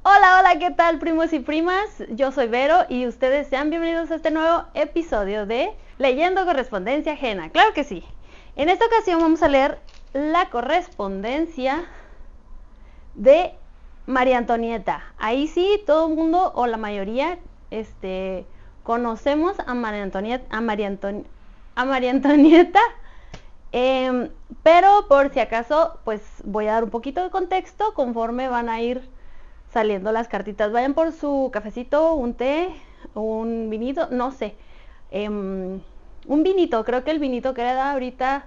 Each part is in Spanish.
Hola, hola, ¿qué tal, primos y primas? Yo soy Vero y ustedes sean bienvenidos a este nuevo episodio de Leyendo Correspondencia Ajena. Claro que sí. En esta ocasión vamos a leer la correspondencia de María Antonieta. Ahí sí, todo el mundo o la mayoría conocemos a María Antonieta. Pero por si acaso, pues voy a dar un poquito de contexto conforme van a ir saliendo las cartitas. Vayan por su cafecito, un té, un vinito, no sé. Un vinito, creo que el vinito queda ahorita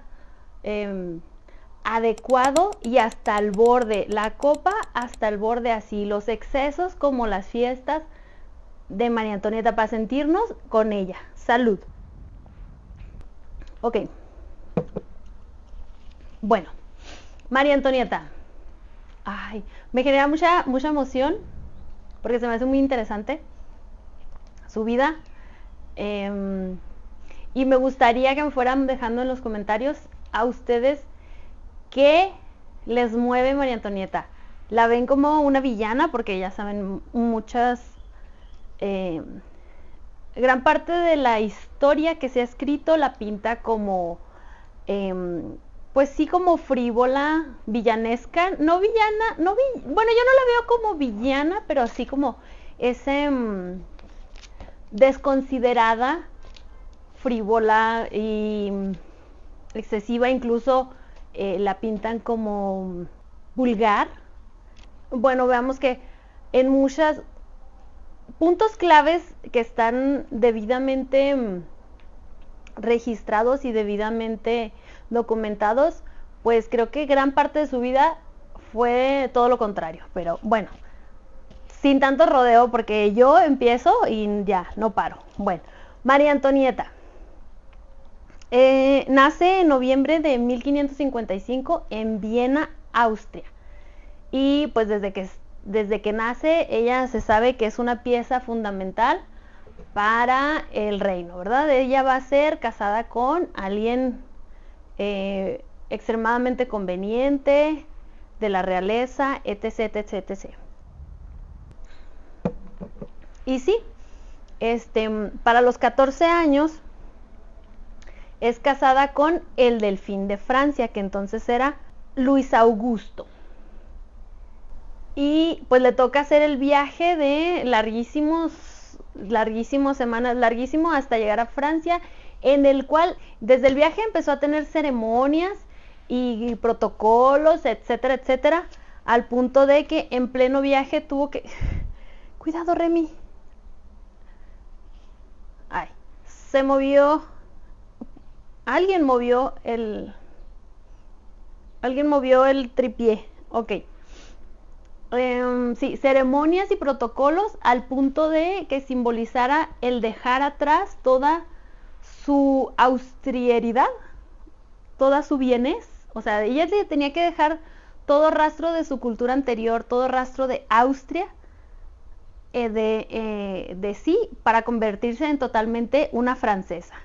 adecuado y hasta el borde. La copa hasta el borde, así. Los excesos como las fiestas de María Antonieta para sentirnos con ella. Salud. Ok. Bueno, María Antonieta. Ay, me genera mucha emoción porque se me hace muy interesante su vida. Y me gustaría que me fueran dejando en los comentarios a ustedes qué les mueve María Antonieta. ¿La ven como una villana? Porque ya saben, gran parte de la historia que se ha escrito la pinta como pues sí, como frívola, villanesca, no villana, bueno, yo no la veo como villana, pero así como ese desconsiderada, frívola y excesiva, incluso la pintan como vulgar. Bueno, veamos que en muchos puntos claves que están debidamente registrados y debidamente documentados, pues creo que gran parte de su vida fue todo lo contrario. Pero bueno, sin tanto rodeo, porque yo empiezo y ya, no paro. Bueno, María Antonieta nace en noviembre de 1555 en Viena, Austria. Y pues desde que nace, ella se sabe que es una pieza fundamental para el reino, ¿verdad? Ella va a ser casada con alguien extremadamente conveniente, de la realeza, etc, etc, etc. Y sí, para los 14 años es casada con el delfín de Francia, que entonces era Luis Augusto. Y pues le toca hacer el viaje de larguísimas semanas, larguísimo hasta llegar a Francia, en el cual desde el viaje empezó a tener ceremonias y protocolos, etcétera, etcétera, al punto de que en pleno viaje tuvo que... Cuidado, Remy. Ay, se movió... Alguien movió el tripié. Ok. Sí, ceremonias y protocolos al punto de que simbolizara el dejar atrás toda su austrieridad, toda su bienez. O sea, ella tenía que dejar todo rastro de su cultura anterior, todo rastro de Austria, de sí, para convertirse en totalmente una francesa.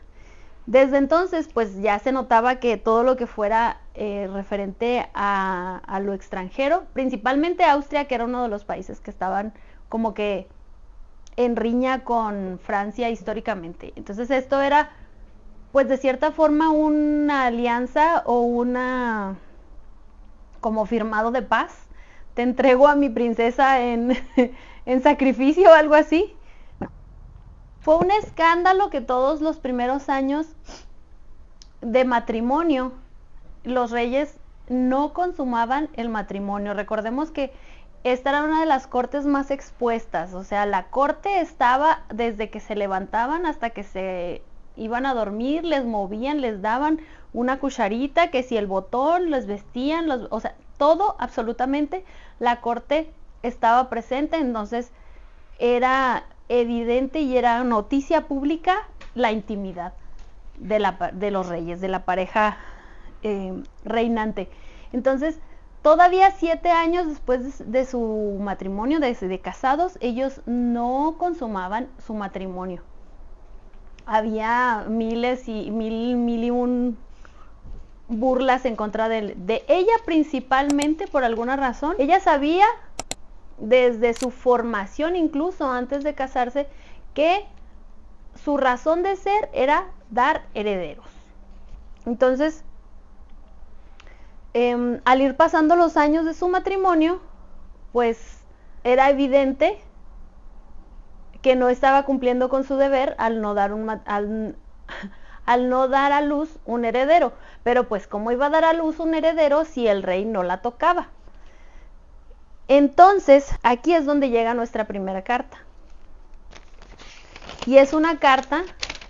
Desde entonces, pues ya se notaba que todo lo que fuera referente a lo extranjero, principalmente Austria, que era uno de los países que estaban como que en riña con Francia históricamente. Entonces esto era, pues de cierta forma, una alianza o una como firmado de paz. Te entrego a mi princesa en sacrificio o algo así. Fue un escándalo que todos los primeros años de matrimonio los reyes no consumaban el matrimonio. Recordemos que esta era una de las cortes más expuestas, o sea, la corte estaba desde que se levantaban hasta que se iban a dormir, les movían, les daban una cucharita, que si el botón, les vestían, o sea, todo absolutamente, la corte estaba presente. Entonces era evidente y era noticia pública la intimidad de los reyes, de la pareja reinante. Entonces, todavía 7 años después de su matrimonio, de casados, ellos no consumaban su matrimonio. Había miles y mil y un burlas en contra de ella principalmente por alguna razón. Ella sabía desde su formación, incluso antes de casarse, que su razón de ser era dar herederos. Entonces, al ir pasando los años de su matrimonio, pues era evidente que no estaba cumpliendo con su deber al no dar a luz un heredero. Pero pues, ¿cómo iba a dar a luz un heredero si el rey no la tocaba? Entonces, aquí es donde llega nuestra primera carta. Y es una carta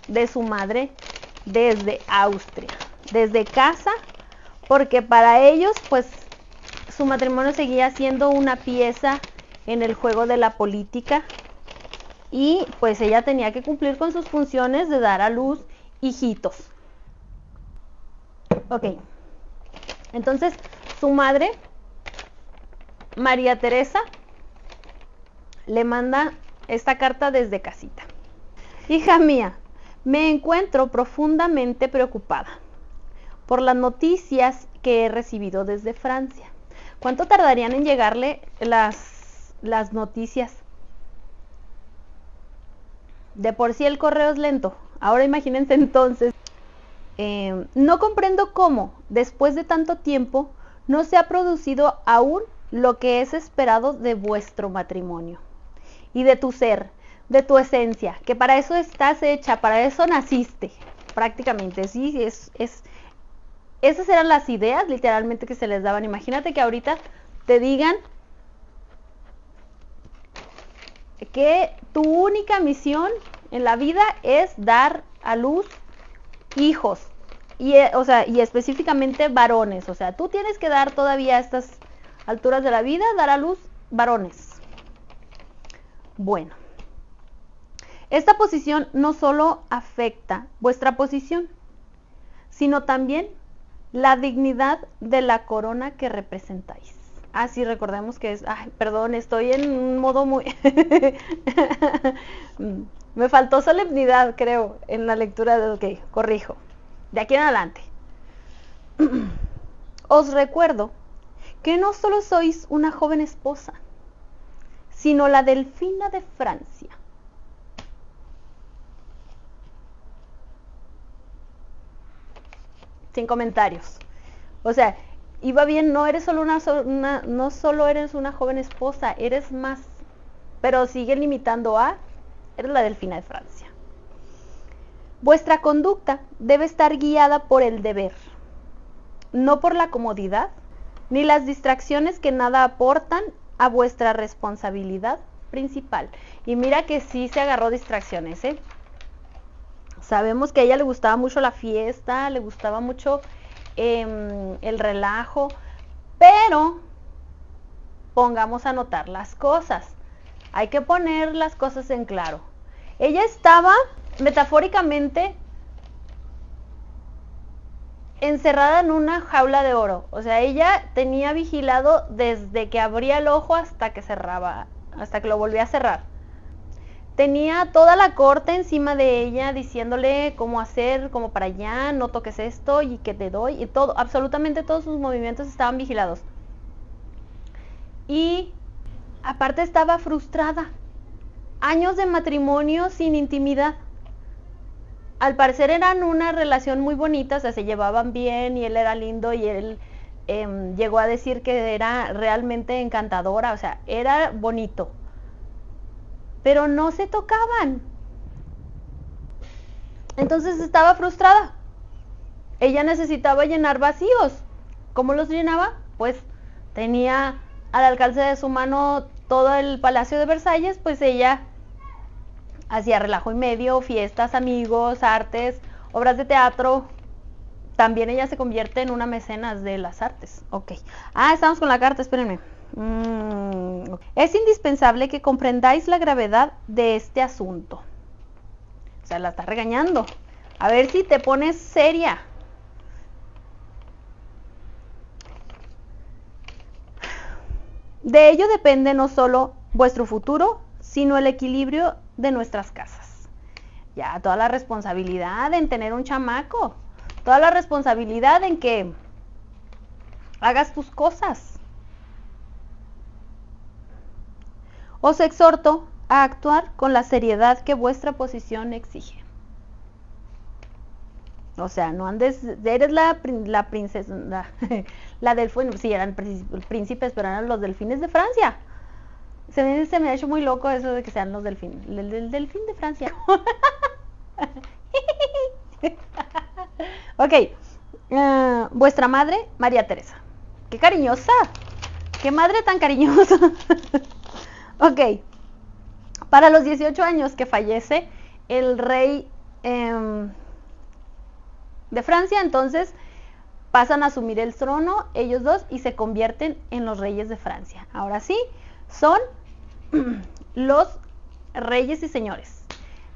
de su madre desde Austria, desde casa, porque para ellos, pues, su matrimonio seguía siendo una pieza en el juego de la política, y pues ella tenía que cumplir con sus funciones de dar a luz hijitos. Ok, entonces su madre, María Teresa, le manda esta carta desde casita. Hija mía, me encuentro profundamente preocupada por las noticias que he recibido desde Francia. ¿Cuánto tardarían en llegarle las noticias? De por sí el correo es lento. Ahora imagínense entonces. No comprendo cómo, después de tanto tiempo, no se ha producido aún lo que es esperado de vuestro matrimonio y de tu ser, de tu esencia, que para eso estás hecha, para eso naciste, prácticamente. Sí, esas eran las ideas literalmente que se les daban. Imagínate que ahorita te digan que tu única misión en la vida es dar a luz hijos, y específicamente varones. O sea, tú tienes que dar todavía a estas alturas de la vida, dar a luz varones. Bueno, esta posición no solo afecta vuestra posición, sino también la dignidad de la corona que representáis. Sí, recordemos que es... perdón, estoy en un modo muy... Me faltó solemnidad, creo, en la lectura de... Ok, corrijo. De aquí en adelante. Os recuerdo que no solo sois una joven esposa, sino la Delfina de Francia. Sin comentarios. O sea, iba bien, no eres solo no solo eres una joven esposa, eres más, pero sigue limitando a, eres la Delfina de Francia. Vuestra conducta debe estar guiada por el deber, no por la comodidad, ni las distracciones que nada aportan a vuestra responsabilidad principal. Y mira que sí se agarró distracciones, ¿eh? Sabemos que a ella le gustaba mucho la fiesta, le gustaba mucho el relajo, pero pongamos a notar las cosas. Hay que poner las cosas en claro. Ella estaba metafóricamente encerrada en una jaula de oro. O sea, ella tenía vigilado desde que abría el ojo hasta que cerraba, hasta que lo volvía a cerrar. Tenía toda la corte encima de ella diciéndole cómo hacer, cómo para allá, no toques esto y que te doy, y todo, absolutamente todos sus movimientos estaban vigilados. Y aparte estaba frustrada. Años de matrimonio sin intimidad. Al parecer eran una relación muy bonita, o sea, se llevaban bien y él era lindo y él llegó a decir que era realmente encantadora, o sea, era bonito. Pero no se tocaban. Entonces estaba frustrada. Ella necesitaba llenar vacíos. ¿Cómo los llenaba? Pues tenía al alcance de su mano todo el Palacio de Versalles, pues ella hacía relajo y medio, fiestas, amigos, artes, obras de teatro. También ella se convierte en una mecenas de las artes. Ok. Estamos con la carta, espérenme. Es indispensable que comprendáis la gravedad de este asunto. O sea, la está regañando. A ver si te pones seria. De ello depende no solo vuestro futuro, sino el equilibrio de nuestras casas. Ya, toda la responsabilidad en tener un chamaco. toda la responsabilidad en que hagas tus cosas. Os exhorto a actuar con la seriedad que vuestra posición exige. O sea, no andes, eres la princesa, la delfín, sí, eran príncipes, pero eran los delfines de Francia. Se me ha hecho muy loco eso de que sean los delfines, el delfín de Francia. Ok, vuestra madre, María Teresa. ¡Qué cariñosa! ¡Qué madre tan cariñosa! Ok, para los 18 años que fallece el rey de Francia, entonces pasan a asumir el trono ellos dos y se convierten en los reyes de Francia. Ahora sí, son los reyes y señores.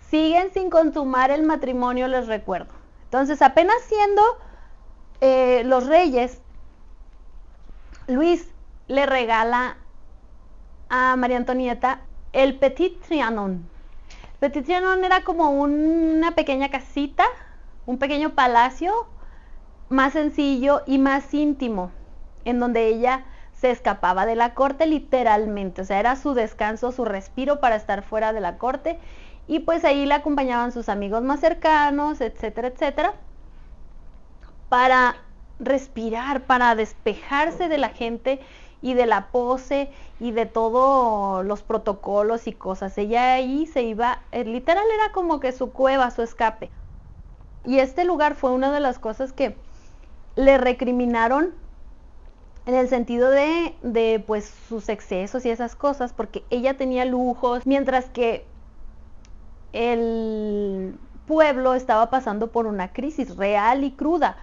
Siguen sin consumar el matrimonio, les recuerdo. Entonces, apenas siendo los reyes, Luis le regala a María Antonieta el Petit Trianon. Petit Trianon era como una pequeña casita, un pequeño palacio más sencillo y más íntimo, en donde ella se escapaba de la corte literalmente, o sea, era su descanso, su respiro para estar fuera de la corte, y pues ahí la acompañaban sus amigos más cercanos, etcétera, etcétera, para respirar, para despejarse de la gente y de la pose y de todos los protocolos y cosas. Ella ahí se iba, literal era como que su cueva, su escape. Y este lugar fue una de las cosas que le recriminaron en el sentido de pues sus excesos y esas cosas, porque ella tenía lujos, mientras que el pueblo estaba pasando por una crisis real y cruda.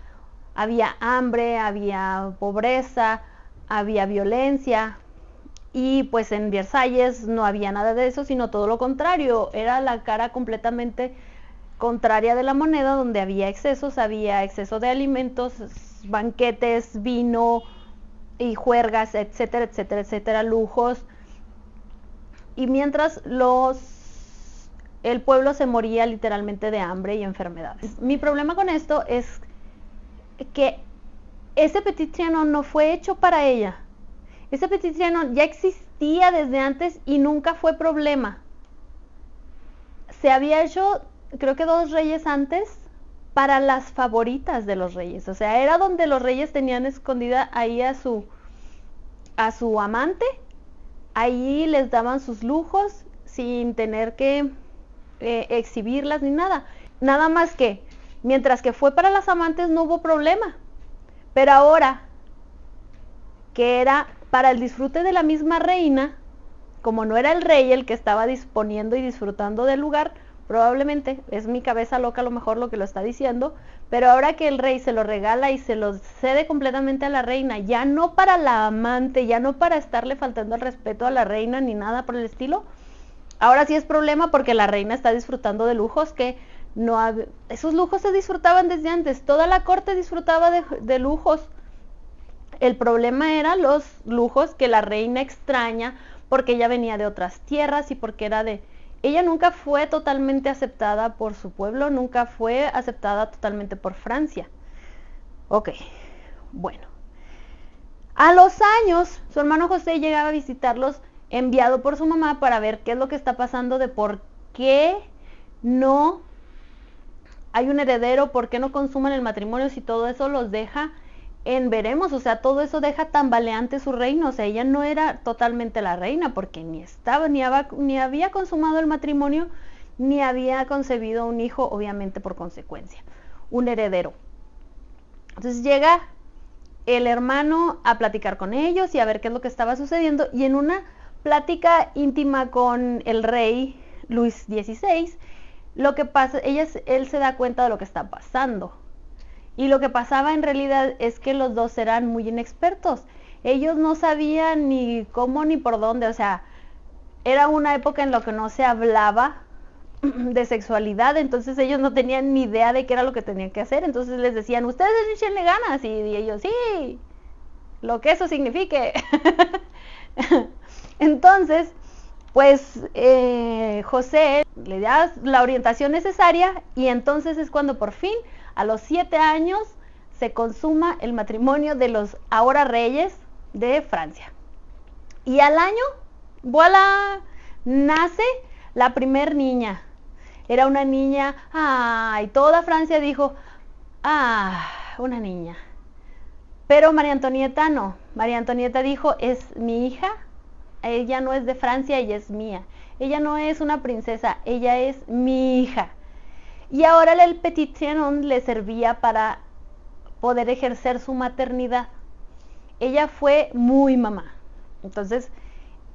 Había hambre, había pobreza, había violencia, y pues en Versalles no había nada de eso, sino todo lo contrario, era la cara completamente contraria de la moneda, donde había exceso de alimentos, banquetes, vino y juergas, etcétera, etcétera, etcétera, lujos. Y mientras el pueblo se moría literalmente de hambre y enfermedades. Mi problema con esto es que ese Petit Trianon no fue hecho para ella. Ese Petit Trianon ya existía desde antes y nunca fue problema. Se había hecho, creo que 2 reyes antes, para las favoritas de los reyes. O sea, era donde los reyes tenían escondida ahí a su amante. Ahí les daban sus lujos sin tener que exhibirlas ni nada. Nada más que, mientras que fue para las amantes no hubo problema. Pero ahora, que era para el disfrute de la misma reina, como no era el rey el que estaba disponiendo y disfrutando del lugar, probablemente, es mi cabeza loca a lo mejor lo que lo está diciendo, pero ahora que el rey se lo regala y se lo cede completamente a la reina, ya no para la amante, ya no para estarle faltando el respeto a la reina ni nada por el estilo, ahora sí es problema porque la reina está disfrutando de lujos que no esos lujos se disfrutaban desde antes, toda la corte disfrutaba de lujos. El problema eran los lujos que la reina extraña porque ella venía de otras tierras y porque ella nunca fue totalmente aceptada por su pueblo, nunca fue aceptada totalmente por Francia. Ok, bueno. A los años, su hermano José llegaba a visitarlos enviado por su mamá para ver qué es lo que está pasando, de por qué no hay un heredero, por qué no consuman el matrimonio, si todo eso los deja en veremos, o sea, todo eso deja tambaleante su reino. O sea, ella no era totalmente la reina porque ni había consumado el matrimonio, ni había concebido un hijo, obviamente por consecuencia, un heredero. Entonces llega el hermano a platicar con ellos y a ver qué es lo que estaba sucediendo, y en una plática íntima con el rey Luis XVI, lo que pasa, él se da cuenta de lo que está pasando. Y lo que pasaba en realidad es que los dos eran muy inexpertos. Ellos no sabían ni cómo ni por dónde. O sea, era una época en la que no se hablaba de sexualidad. Entonces ellos no tenían ni idea de qué era lo que tenían que hacer. Entonces les decían, ustedes échenle ganas. Y ellos, sí, lo que eso signifique. Entonces, pues José le da la orientación necesaria y entonces es cuando por fin A los 7 años se consuma el matrimonio de los ahora reyes de Francia. Y al año, voilà, nace la primer niña. Era una niña, y toda Francia dijo, una niña. Pero María Antonieta no. María Antonieta dijo, es mi hija, ella no es de Francia, ella es mía. Ella no es una princesa, ella es mi hija. Y ahora el Petit Trianon le servía para poder ejercer su maternidad. Ella fue muy mamá. Entonces,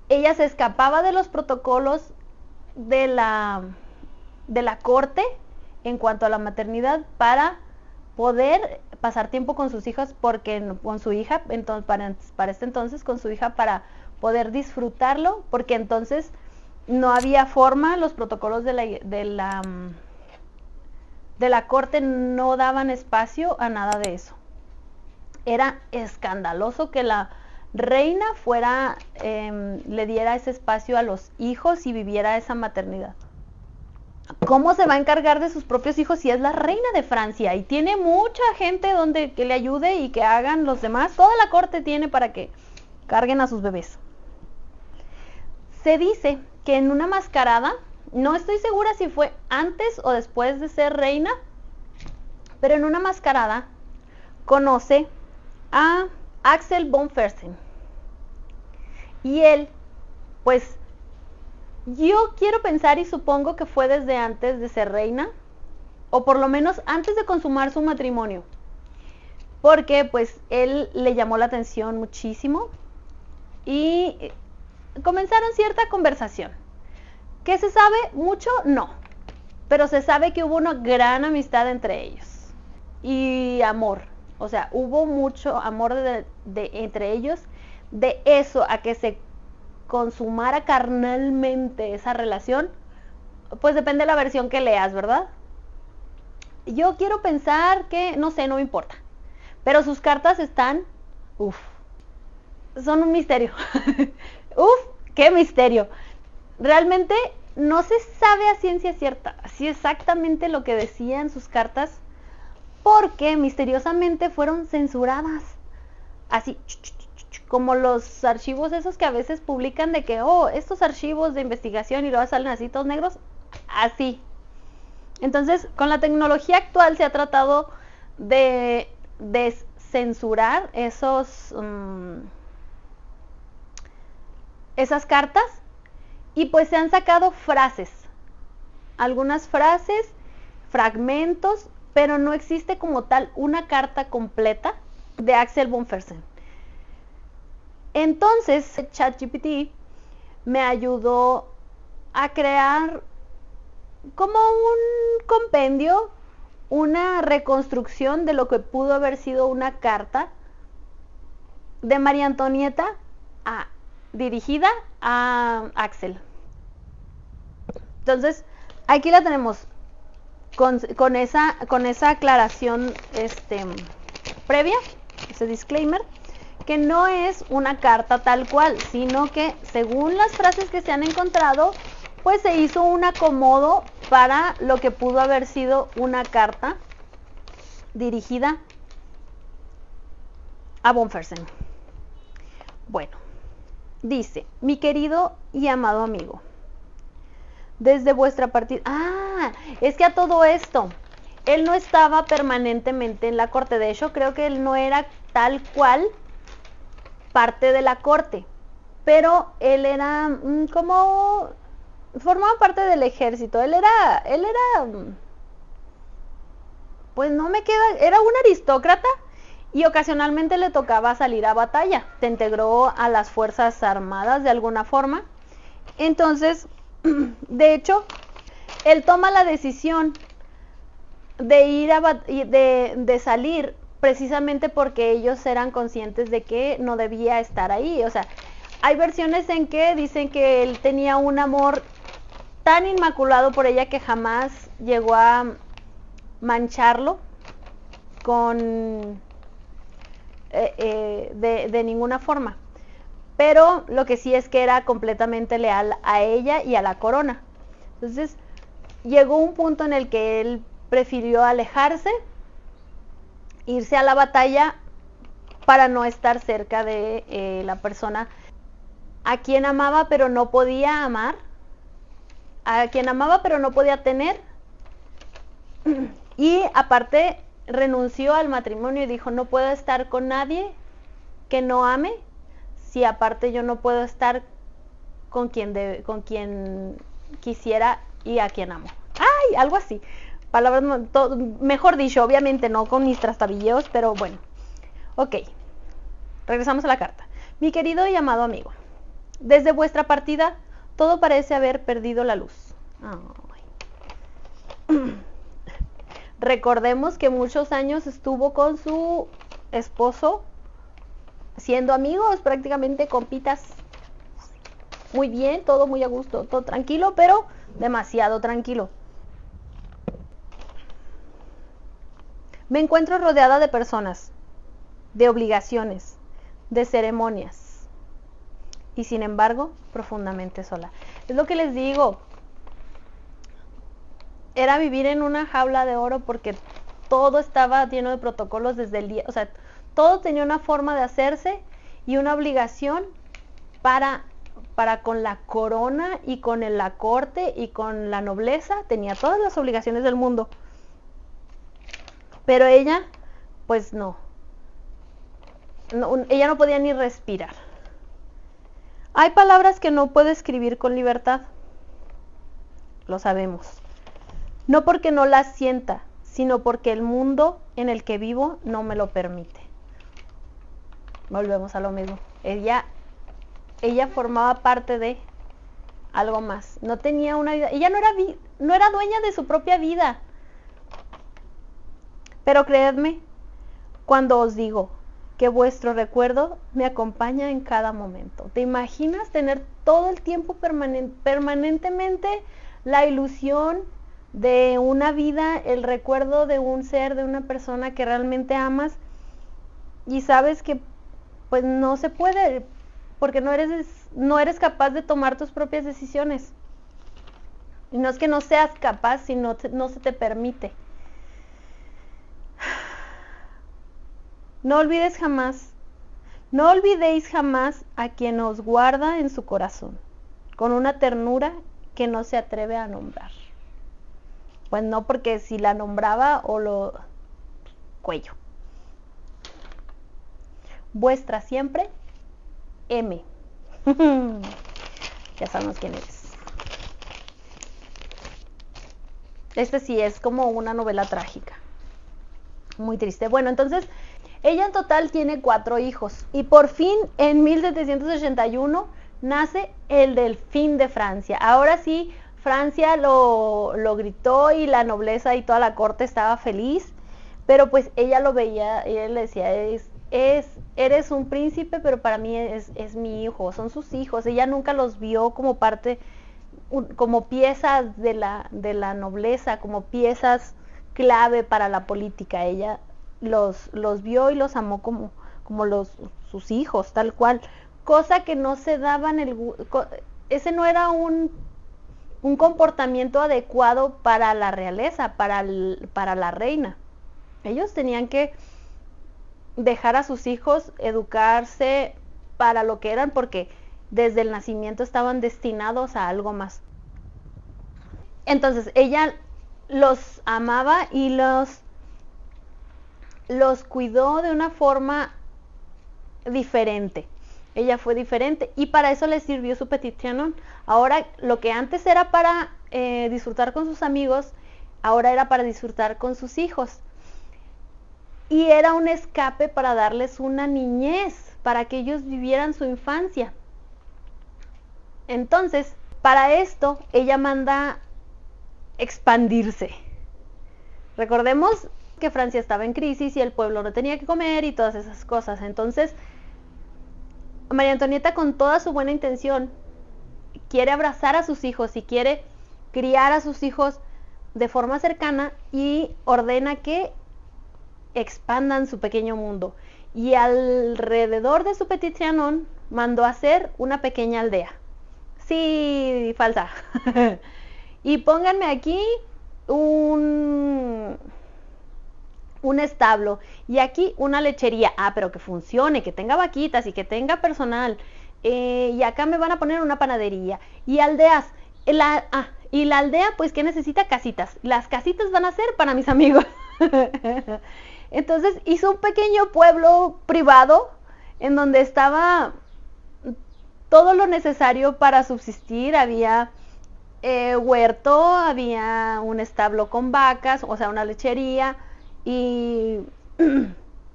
ella se escapaba de los protocolos de la corte en cuanto a la maternidad para poder pasar tiempo con sus hijos, con su hija, entonces, para este entonces, con su hija, para poder disfrutarlo, porque entonces no había forma, los protocolos de la corte no daban espacio a nada de eso. Era escandaloso que la reina le diera ese espacio a los hijos y viviera esa maternidad. ¿Cómo se va a encargar de sus propios hijos si es la reina de Francia y tiene mucha gente que le ayude y que hagan los demás? Toda la corte tiene para que carguen a sus bebés. Se dice que en una mascarada, no estoy segura si fue antes o después de ser reina, pero en una mascarada conoce a Axel von Fersen. Y él, pues, yo quiero pensar y supongo que fue desde antes de ser reina, o por lo menos antes de consumar su matrimonio, porque pues él le llamó la atención muchísimo y comenzaron cierta conversación. ¿Qué se sabe? Mucho, no, pero se sabe que hubo una gran amistad entre ellos y amor, o sea, hubo mucho amor entre ellos. De eso a que se consumara carnalmente esa relación, pues depende de la versión que leas, ¿verdad? Yo quiero pensar que, no sé, no me importa, pero sus cartas están, son un misterio. Qué misterio. Realmente no se sabe a ciencia cierta, así exactamente lo que decían sus cartas, porque misteriosamente fueron censuradas, así, como los archivos esos que a veces publican de que, estos archivos de investigación y luego salen así todos negros, así. Entonces, con la tecnología actual se ha tratado de censurar esas cartas y pues se han sacado frases, algunas frases, fragmentos, pero no existe como tal una carta completa de Axel von Fersen. Entonces, ChatGPT me ayudó a crear como un compendio, una reconstrucción de lo que pudo haber sido una carta de María Antonieta dirigida a Axel. Entonces, aquí la tenemos con esa aclaración previa, ese disclaimer, que no es una carta tal cual, sino que según las frases que se han encontrado, pues se hizo un acomodo para lo que pudo haber sido una carta dirigida a von Fersen. Bueno, dice: mi querido y amado amigo, desde vuestra partida... es que a todo esto, él no estaba permanentemente en la corte. De hecho, creo que él no era tal cual parte de la corte, pero él era como formaba parte del ejército. Él era pues no me queda, era un aristócrata y ocasionalmente le tocaba salir a batalla. Se integró a las fuerzas armadas de alguna forma. Entonces, de hecho, él toma la decisión de ir de salir precisamente porque ellos eran conscientes de que no debía estar ahí. O sea, hay versiones en que dicen que él tenía un amor tan inmaculado por ella que jamás llegó a mancharlo con de ninguna forma. Pero lo que sí es que era completamente leal a ella y a la corona. Entonces, llegó un punto en el que él prefirió alejarse irse a la batalla para no estar cerca de la persona a quien amaba pero no podía amar, a quien amaba pero no podía tener, y aparte renunció al matrimonio y dijo, no puedo estar con nadie que no ame, si aparte yo no puedo estar con quien quisiera y a quien amo. ¡Ay! Algo así. Palabras, mejor dicho, obviamente no con mis trastabilleos, pero bueno. Ok, regresamos a la carta. Mi querido y amado amigo, desde vuestra partida, todo parece haber perdido la luz. Recordemos que muchos años estuvo con su esposo, siendo amigos, prácticamente compitas. Muy bien, todo muy a gusto, todo tranquilo, pero demasiado tranquilo. Me encuentro rodeada de personas, de obligaciones, de ceremonias, y sin embargo, profundamente sola. Es lo que les digo. Era vivir en una jaula de oro porque todo estaba lleno de protocolos desde el día, o sea, todo tenía una forma de hacerse y una obligación para con la corona y con la corte y con la nobleza, tenía todas las obligaciones del mundo. Pero ella, pues no, ella no podía ni respirar. Hay palabras que no puedo escribir con libertad, lo sabemos. No porque no las sienta, sino porque el mundo en el que vivo no me lo permite. Volvemos a lo mismo. Ella formaba parte de algo más. No tenía una vida. Ella no era dueña de su propia vida. Pero creedme cuando os digo que vuestro recuerdo me acompaña en cada momento. ¿Te imaginas tener todo el tiempo permanentemente la ilusión de una vida, el recuerdo de un ser, de una persona que realmente amas, y sabes que pues no se puede, porque no eres capaz de tomar tus propias decisiones? Y no es que no seas capaz, sino no se te permite. No olvidéis jamás a quien os guarda en su corazón, con una ternura que no se atreve a nombrar. Pues no, porque si la nombraba cuello. Vuestra siempre, M. Ya sabemos quién eres. Este sí es como una novela trágica. Muy triste. Bueno, entonces, ella en total tiene 4 hijos. Y por fin, en 1781, nace el delfín de Francia. Ahora sí, Francia lo gritó y la nobleza y toda la corte estaba feliz, pero pues ella lo veía, ella le decía, eres un príncipe, pero para mí es mi hijo, son sus hijos. Ella nunca los vio como parte, como piezas de la nobleza, como piezas clave para la política. Ella los vio y los amó como sus hijos, tal cual, cosa que no se daban ese no era un comportamiento adecuado para la realeza, para la reina. Ellos tenían que dejar a sus hijos educarse para lo que eran, porque desde el nacimiento estaban destinados a algo más. Entonces ella los amaba y los cuidó de una forma diferente. Ella fue diferente y para eso le sirvió su Petit Trianon. Ahora, lo que antes era para disfrutar con sus amigos, ahora era para disfrutar con sus hijos. Y era un escape para darles una niñez, para que ellos vivieran su infancia. Entonces, para esto, ella manda expandirse. Recordemos que Francia estaba en crisis y el pueblo no tenía que comer y todas esas cosas. Entonces, María Antonieta, con toda su buena intención, quiere abrazar a sus hijos y quiere criar a sus hijos de forma cercana y ordena que expandan su pequeño mundo. Y alrededor de su Petit Trianon mandó hacer una pequeña aldea. Sí, falsa. Y pónganme aquí un establo y aquí una lechería. Ah, pero que funcione, que tenga vaquitas y que tenga personal. Y acá me van a poner una panadería. Y aldeas. Y la aldea, pues, ¿qué necesita? Casitas. Las casitas van a ser para mis amigos. Entonces hizo un pequeño pueblo privado en donde estaba todo lo necesario para subsistir. Había huerto, había un establo con vacas, o sea, una lechería, y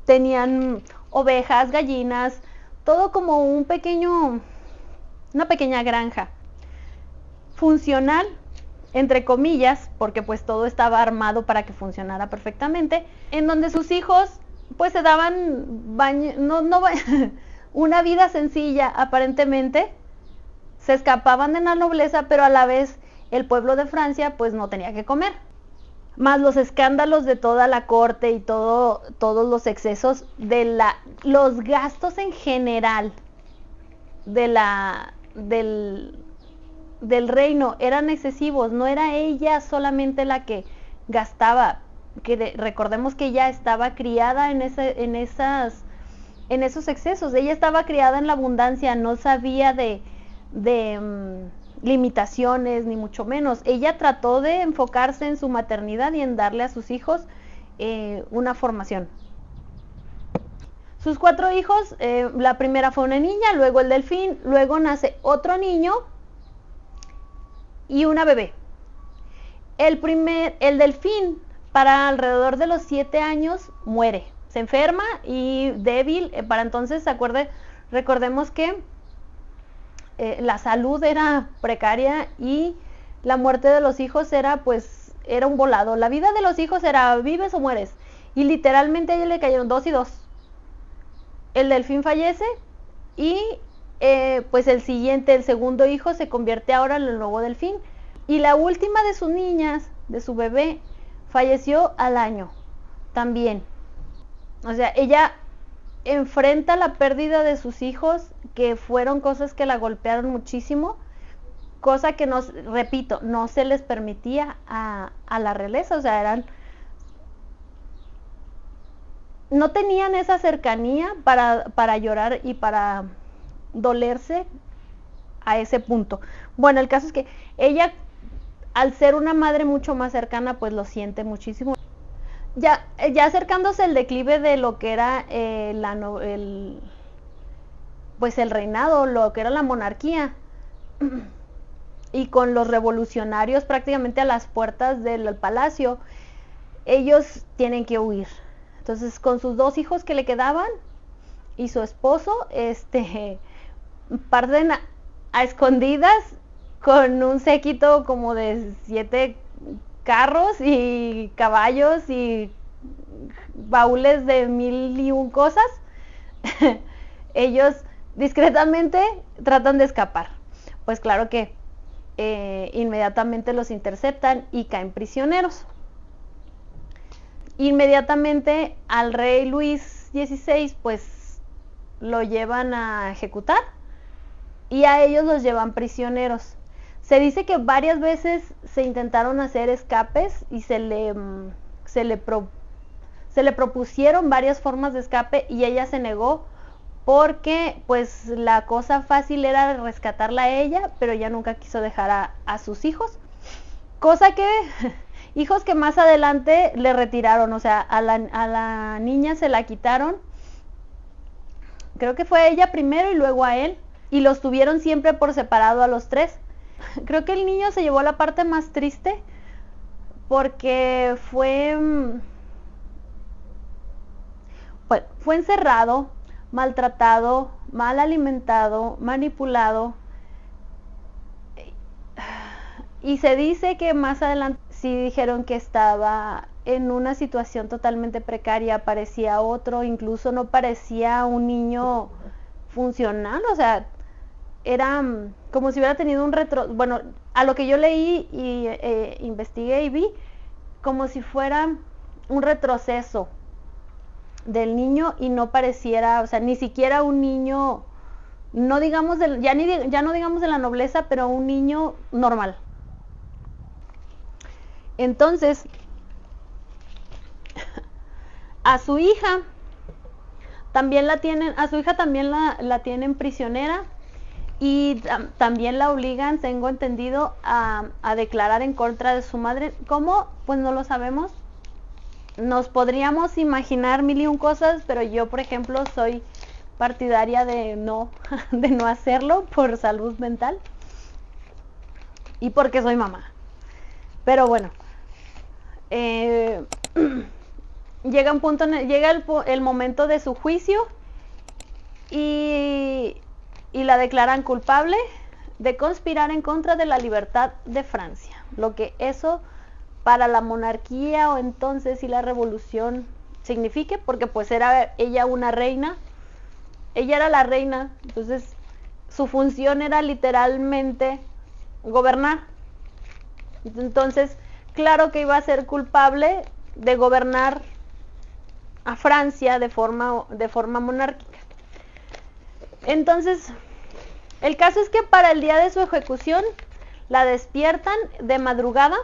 tenían ovejas, gallinas, todo como una pequeña granja. Funcional, entre comillas, porque pues todo estaba armado para que funcionara perfectamente, en donde sus hijos pues se daban una vida sencilla aparentemente, se escapaban de la nobleza, pero a la vez el pueblo de Francia pues no tenía que comer. Más los escándalos de toda la corte y todos los excesos los gastos en general del reino eran excesivos. No era ella solamente la que gastaba, recordemos que ella estaba criada en esos excesos. Ella estaba criada en la abundancia, no sabía de limitaciones, ni mucho menos. Ella trató de enfocarse en su maternidad y en darle a sus hijos una formación. Sus 4 hijos, la primera fue una niña, luego el delfín, luego nace otro niño y una bebé. El delfín, para alrededor de los 7 años, muere. Se enferma y débil. Para entonces, recordemos que la salud era precaria y la muerte de los hijos era un volado. La vida de los hijos era vives o mueres. Y literalmente a ella le cayeron 2 y 2. El delfín fallece y pues el segundo hijo se convierte ahora en el nuevo delfín. Y la última de sus niñas, de su bebé, falleció al año también. O sea, ella enfrenta la pérdida de sus hijos, que fueron cosas que la golpearon muchísimo, cosa que no se les permitía a la realeza. O sea, no tenían esa cercanía para llorar y para dolerse a ese punto. Bueno, el caso es que ella, al ser una madre mucho más cercana, pues lo siente muchísimo. Ya acercándose el declive de lo que era el reinado, lo que era la monarquía, y con los revolucionarios prácticamente a las puertas del palacio, ellos tienen que huir. Entonces, con sus 2 hijos que le quedaban y su esposo, parten a escondidas con un séquito como de 7 carros y caballos y baúles de 1001 cosas. Ellos discretamente tratan de escapar. Pues claro que inmediatamente los interceptan y caen prisioneros. Inmediatamente al rey Luis XVI pues lo llevan a ejecutar y a ellos los llevan prisioneros. Se dice que varias veces se intentaron hacer escapes y se le propusieron varias formas de escape y ella se negó, porque pues la cosa fácil era rescatarla a ella, pero ella nunca quiso dejar a sus hijos, cosa que hijos que más adelante le retiraron. O sea, a la niña se la quitaron, creo que fue a ella primero y luego a él, y los tuvieron siempre por separado a los 3. Creo que el niño se llevó la parte más triste, porque fue encerrado, maltratado, mal alimentado, manipulado, y se dice que más adelante sí dijeron que estaba en una situación totalmente precaria, parecía otro, incluso no parecía un niño funcional. O sea, era como si hubiera tenido bueno, a lo que yo leí y investigué y vi, como si fuera un retroceso del niño y no pareciera, o sea, ni siquiera un niño, no digamos ya no digamos de la nobleza, pero un niño normal. Entonces, A su hija también la tienen, a su hija también la tienen prisionera y también la obligan, tengo entendido, a declarar en contra de su madre. ¿Cómo? Pues no lo sabemos. Nos podríamos imaginar mil y un cosas, pero yo, por ejemplo, soy partidaria de no hacerlo por salud mental y porque soy mamá. Pero bueno, llega un punto, llega el momento de su juicio y la declaran culpable de conspirar en contra de la libertad de Francia. Lo que eso para la monarquía o entonces y la revolución signifique, porque pues era ella una reina, ella era la reina, entonces su función era literalmente gobernar. Entonces, claro que iba a ser culpable de gobernar a Francia de forma monárquica. Entonces, el caso es que para el día de su ejecución la despiertan de madrugada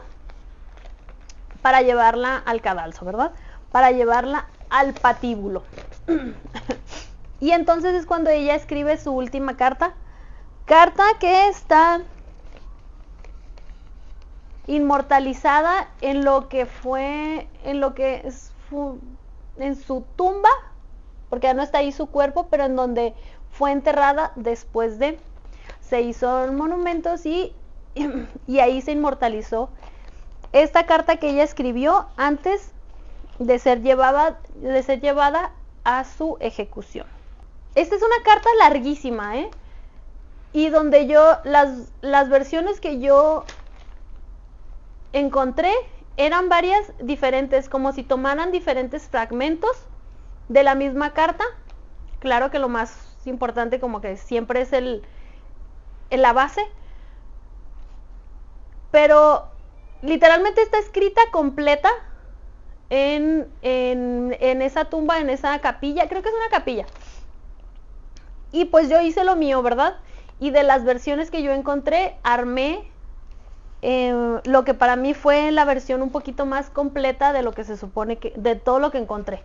para llevarla al cadalso, ¿verdad? Para llevarla al patíbulo. Y entonces es cuando ella escribe su última carta que está inmortalizada en lo que en su tumba, porque ya no está ahí su cuerpo, pero en donde fue enterrada después de, se hizo monumentos y ahí se inmortalizó esta carta que ella escribió antes de ser llevada a su ejecución. Esta es una carta larguísima, y donde las versiones que yo encontré eran varias diferentes, como si tomaran diferentes fragmentos de la misma carta. Claro que lo más importante como que siempre es la base, pero literalmente está escrita completa en esa tumba, en esa capilla, creo que es una capilla. Y pues yo hice lo mío, ¿verdad? Y de las versiones que yo encontré, armé lo que para mí fue la versión un poquito más completa de lo que se supone que, de todo lo que encontré.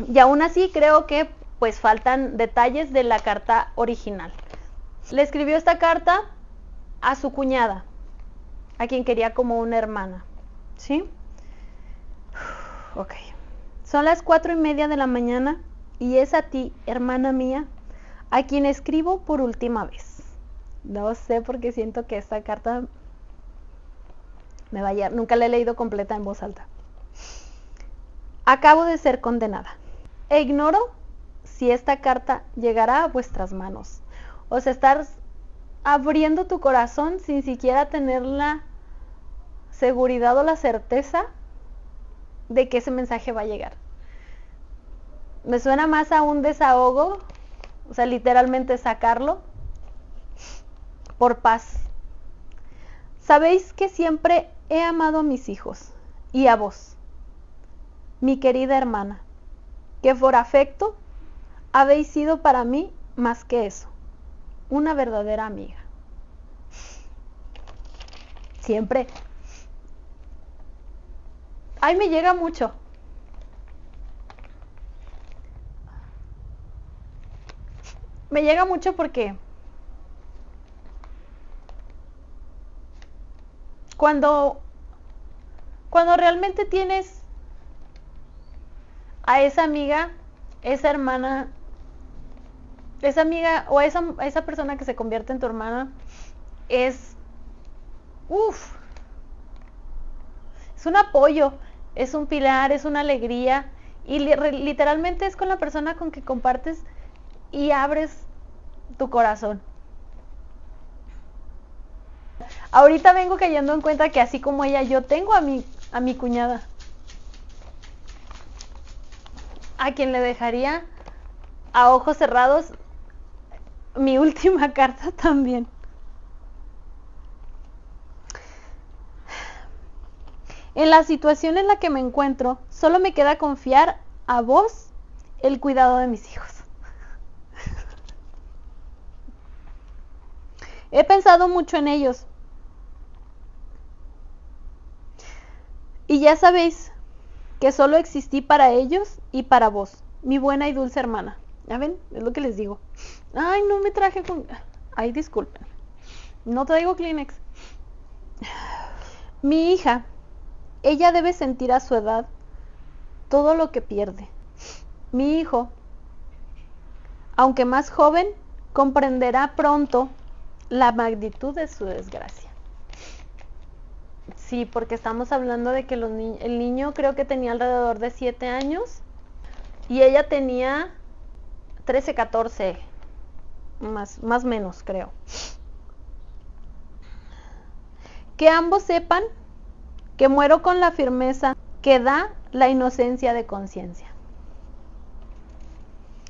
Y aún así creo que pues faltan detalles de la carta original. Le escribió esta carta a su cuñada, a quien quería como una hermana, ¿sí? Ok. Son las 4:30 de la mañana y es a ti, hermana mía, a quien escribo por última vez. No sé por qué siento que esta carta me va a llegar. Nunca la he leído completa en voz alta. Acabo de ser condenada. E ignoro si esta carta llegará a vuestras manos. O sea, estar abriendo tu corazón sin siquiera tener la seguridad o la certeza de que ese mensaje va a llegar. Me suena más a un desahogo, o sea, literalmente sacarlo por paz. Sabéis que siempre he amado a mis hijos y a vos, mi querida hermana, que por afecto habéis sido para mí más que eso, una verdadera amiga. Siempre. Ay, me llega mucho. Me llega mucho porque cuando realmente tienes a esa amiga, esa hermana, esa amiga o esa persona que se convierte en tu hermana, es un apoyo, es un pilar, es una alegría y literalmente es con la persona con que compartes y abres tu corazón. Ahorita vengo cayendo en cuenta que así como ella, yo tengo a mi cuñada, a quien le dejaría a ojos cerrados mi última carta también. En la situación en la que me encuentro, solo me queda confiar a vos el cuidado de mis hijos. He pensado mucho en ellos. Y ya sabéis que solo existí para ellos y para vos, mi buena y dulce hermana. ¿Ya ven? Es lo que les digo. Ay, no me traje con... Ay, disculpen. No traigo Kleenex. Mi hija, ella debe sentir a su edad todo lo que pierde. Mi hijo, aunque más joven, comprenderá pronto la magnitud de su desgracia. Sí, porque estamos hablando de que el niño creo que tenía alrededor de 7 años y ella tenía 13, 14, más o menos creo. Que ambos sepan que muero con la firmeza que da la inocencia de conciencia.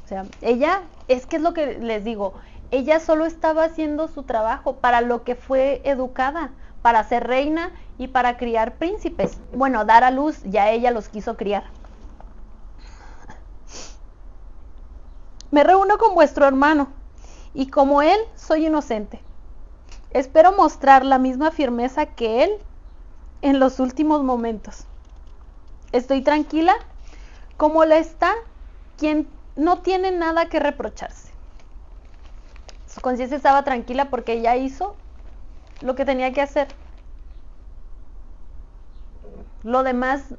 O sea, ella, es que es lo que les digo, ella solo estaba haciendo su trabajo para lo que fue educada, para ser reina y para criar príncipes. Bueno, dar a luz, ya ella los quiso criar. Me reúno con vuestro hermano y como él soy inocente. Espero mostrar la misma firmeza que él en los últimos momentos. Estoy tranquila como la está quien no tiene nada que reprocharse. Su conciencia estaba tranquila porque ella hizo lo que tenía que hacer. Lo demás,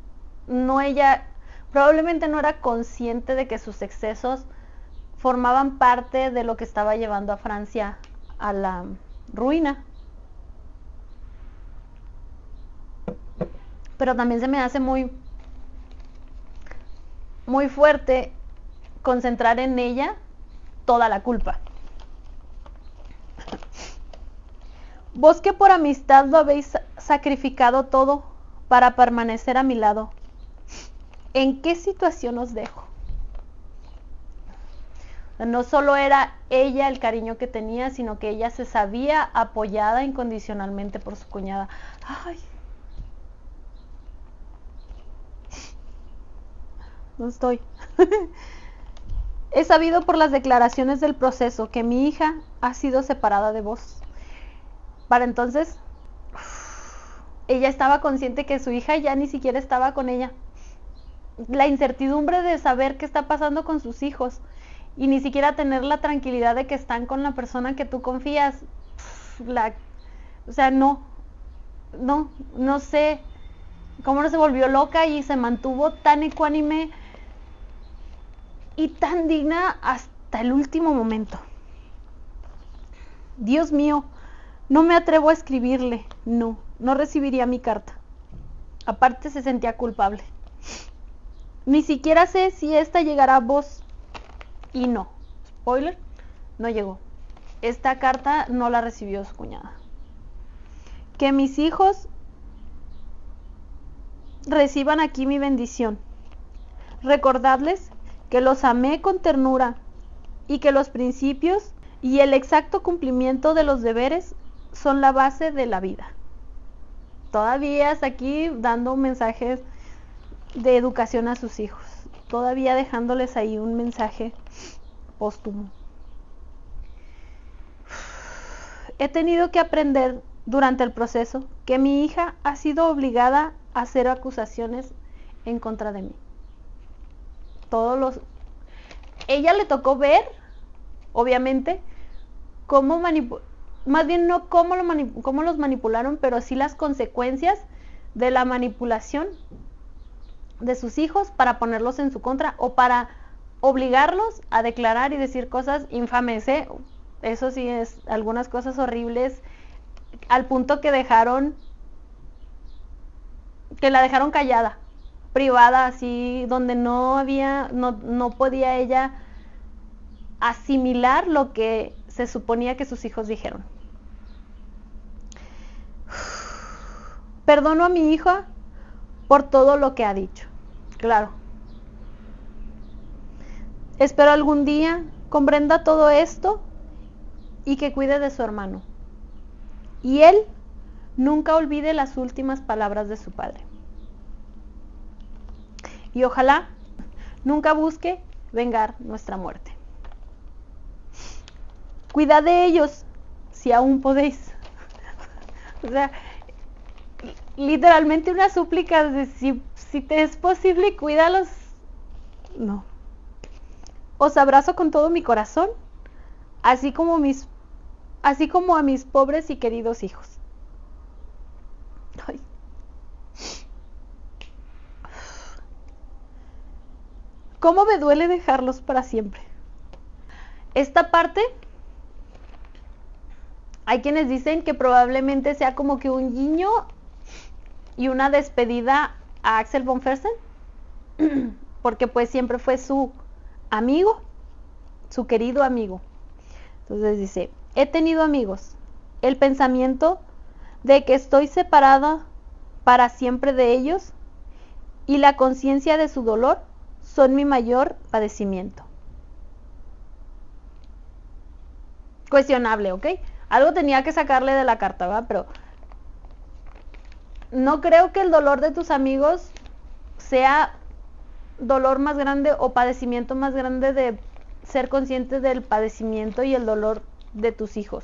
ella probablemente no era consciente de que sus excesos formaban parte de lo que estaba llevando a Francia a la ruina. Pero también se me hace muy fuerte concentrar en ella toda la culpa. Vos que por amistad lo habéis sacrificado todo para permanecer a mi lado, ¿en qué situación os dejo? No solo era ella el cariño que tenía, sino que ella se sabía apoyada incondicionalmente por su cuñada. Ay, no estoy. He sabido por las declaraciones del proceso que mi hija ha sido separada de vos. Para entonces, ella estaba consciente que su hija ya ni siquiera estaba con ella. La incertidumbre de saber qué está pasando con sus hijos y ni siquiera tener la tranquilidad de que están con la persona que tú confías. O sea, no sé cómo no se volvió loca y se mantuvo tan ecuánime y tan digna hasta el último momento. Dios mío, no me atrevo a escribirle, no recibiría mi carta. Aparte se sentía culpable. Ni siquiera sé si esta llegará a vos. Y no, spoiler, no llegó. Esta carta no la recibió su cuñada. Que mis hijos reciban aquí mi bendición. Recordadles que los amé con ternura y que los principios y el exacto cumplimiento de los deberes son la base de la vida. Todavía está aquí dando mensajes de educación a sus hijos, todavía dejándoles ahí un mensaje póstumo. He tenido que aprender durante el proceso que mi hija ha sido obligada a hacer acusaciones en contra de mí. Ella le tocó ver, obviamente, más bien no cómo los manipularon, pero sí las consecuencias de la manipulación de sus hijos para ponerlos en su contra o para obligarlos a declarar y decir cosas infames, eso sí es, algunas cosas horribles, al punto que la dejaron callada, privada, así, donde no podía ella asimilar lo que se suponía que sus hijos dijeron. Perdono a mi hija por todo lo que ha dicho. Claro. Espero algún día comprenda todo esto y que cuide de su hermano. Y él nunca olvide las últimas palabras de su padre. Y ojalá nunca busque vengar nuestra muerte. Cuidad de ellos si aún podéis. O sea, literalmente una súplica de si te es posible, cuídalos. No. Os abrazo con todo mi corazón, así como a mis pobres y queridos hijos. Ay. ¿Cómo me duele dejarlos para siempre? Esta parte, hay quienes dicen que probablemente sea como que un guiño y una despedida a Axel von Fersen, porque pues siempre fue su amigo, su querido amigo. Entonces dice, he tenido amigos. El pensamiento de que estoy separada para siempre de ellos y la conciencia de su dolor son mi mayor padecimiento. Cuestionable, ¿ok? Algo tenía que sacarle de la carta, ¿verdad? Pero no creo que el dolor de tus amigos sea dolor más grande o padecimiento más grande de ser consciente del padecimiento y el dolor de tus hijos.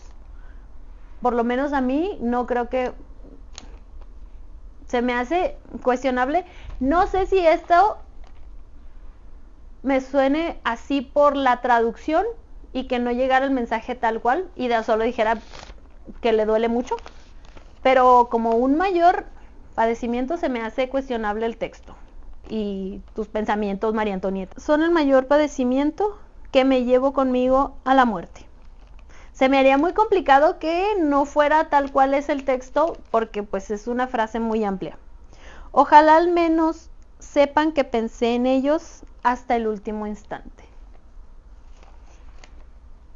Por lo menos a mí no creo que se me hace cuestionable. No sé si esto me suene así por la traducción y que no llegara el mensaje tal cual y de solo dijera que le duele mucho, pero como un mayor padecimiento se me hace cuestionable el texto y tus pensamientos, María Antonieta. Son el mayor padecimiento que me llevo conmigo a la muerte. Se me haría muy complicado que no fuera tal cual es el texto, porque pues es una frase muy amplia. Ojalá al menos sepan que pensé en ellos hasta el último instante.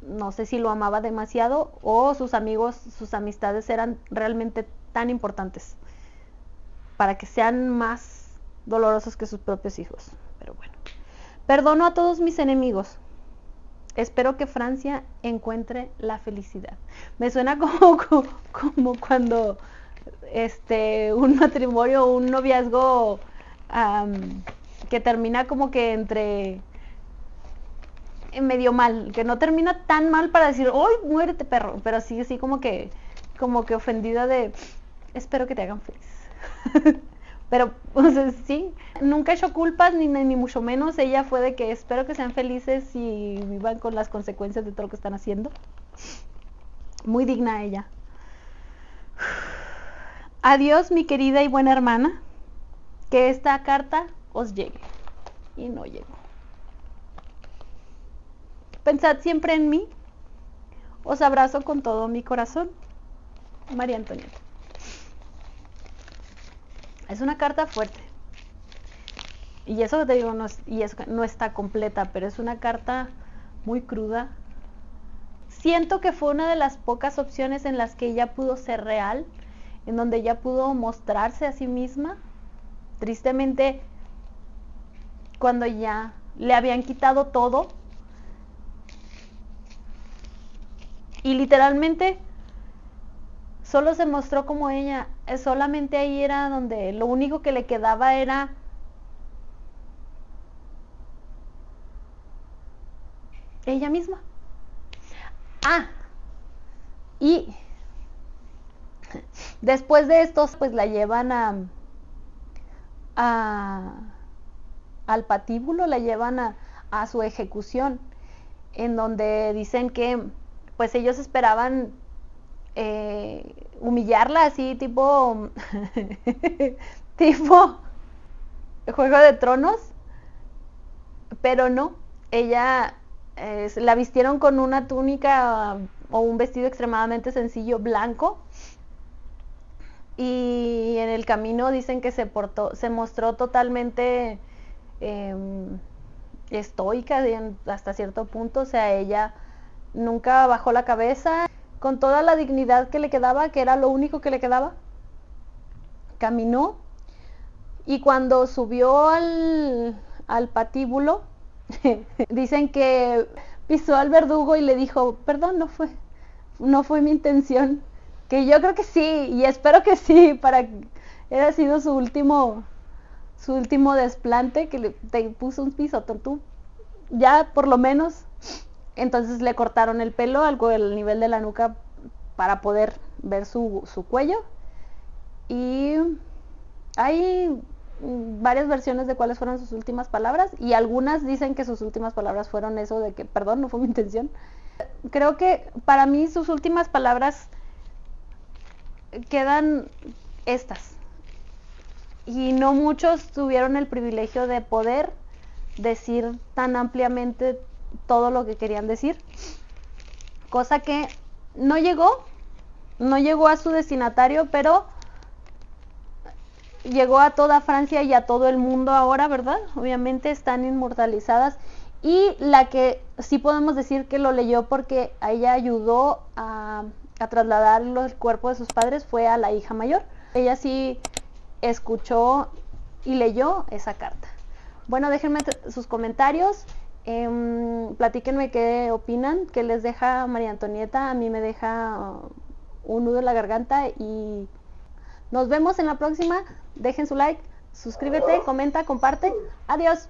No sé si lo amaba demasiado o sus amigos, sus amistades eran realmente tan importantes para que sean más dolorosos que sus propios hijos. Pero bueno. Perdono a todos mis enemigos. Espero que Francia encuentre la felicidad. Me suena como cuando un matrimonio o un noviazgo que termina como que entre medio mal, que no termina tan mal para decir, ¡ay, muérete, perro! Pero sí como que ofendida de, espero que te hagan feliz. Pero, pues sí, nunca echó culpas, ni mucho menos. Ella fue de que espero que sean felices y vivan con las consecuencias de todo lo que están haciendo. Muy digna ella. Adiós, mi querida y buena hermana. Que esta carta os llegue. Y no llegó. Pensad siempre en mí. Os abrazo con todo mi corazón. María Antonieta. Es una carta fuerte. Y eso te digo, no está completa, pero es una carta muy cruda. Siento que fue una de las pocas opciones en las que ella pudo ser real, en donde ella pudo mostrarse a sí misma. Tristemente, cuando ya le habían quitado todo, y literalmente solo se mostró como ella, solamente ahí era donde lo único que le quedaba era ella misma. Y después de esto, pues la llevan al patíbulo, la llevan a su ejecución, en donde dicen que pues ellos esperaban humillarla así tipo Juego de Tronos, pero no, ella la vistieron con una túnica o un vestido extremadamente sencillo blanco, y en el camino dicen que se mostró totalmente estoica hasta cierto punto. O sea, ella nunca bajó la cabeza, con toda la dignidad que le quedaba, que era lo único que le quedaba, caminó, y cuando subió al patíbulo dicen que pisó al verdugo y le dijo, perdón, no fue mi intención. Que yo creo que sí, y espero que sí, para que haya sido su último desplante, que te puso un piso, tú ya por lo menos. Entonces le cortaron el pelo algo del nivel de la nuca para poder ver su cuello, y Hay varias versiones de cuáles fueron sus últimas palabras y algunas dicen que sus últimas palabras fueron eso de que perdón, no fue mi intención. Creo que para mí sus últimas palabras quedan estas, y no muchos tuvieron el privilegio de poder decir tan ampliamente todo lo que querían decir, cosa que no llegó a su destinatario, pero llegó a toda Francia y a todo el mundo ahora, ¿verdad? Obviamente están inmortalizadas, y la que sí podemos decir que lo leyó porque a ella ayudó a trasladar el cuerpo de sus padres fue a la hija mayor. Ella sí escuchó y leyó esa carta. Bueno, déjenme sus comentarios, platíquenme qué opinan, qué les deja María Antonieta. A mí me deja un nudo en la garganta, y nos vemos en la próxima. Dejen su like, suscríbete, comenta, comparte. Adiós.